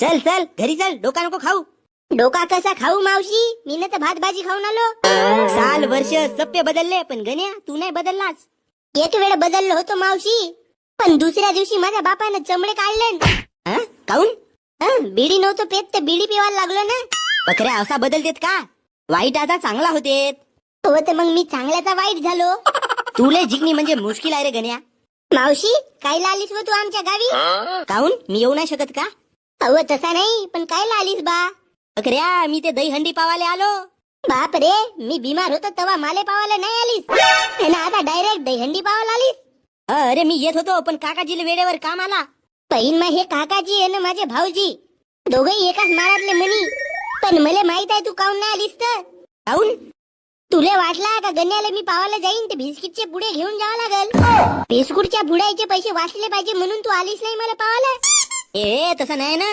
चल चल घरी चल, डोका नको खाऊ. डोका कसा खाऊ मावशी, मी ना तर भात भाजी खाऊन आलो. साल वर्ष सप्पे बदलले, पण गण्या तू नाही बदललास. एक वेळ बदललो होतो मावशी, पण दुसऱ्या दिवशी माझ्या बापानं चमडे काढले. हं? काऊन? बिडी नव्हतं पेत तर बिडी पिवायला लागलो ना. बकऱ्या असा बदलतेत का? वाईट आता चांगला होतेत. हो तर मग मी चांगल्याचा वाईट झालो. तुले जिंकणी म्हणजे मुश्किल आहे रे गण्या. मावशी कायला आलीस व तू आमच्या गावी? काऊन मी येऊ नाही शकत का? अव तसा नाही, पण कायला आलीस बा? बकऱ्या मी ते दही हंडी पावाले आलो. बाप रे, मी बिमार होतो तेव्हा माले पावायला नाही आलीस, आणि आता डायरेक्ट दहीहंडी पावायला आलीस. अरे मी येत होतो, पण काकाजीला वेळेवर काम आला. पहिन मग हे काकाजी आहे ना माझे भाऊजी, दोघही एकाच माळातले म्हणी. पण मला माहित आहे तू काऊन नाही आलीस तर. काऊन? तुले वाटला का गण्याला मी पावायला जाईन ते बिस्किटचे पुढे घेऊन जावं लागल. बिस्कुटच्या पुड्याचे पैसे वाचले पाहिजे म्हणून तू आलीस नाही मला पावायला. ए तसं नाही ना.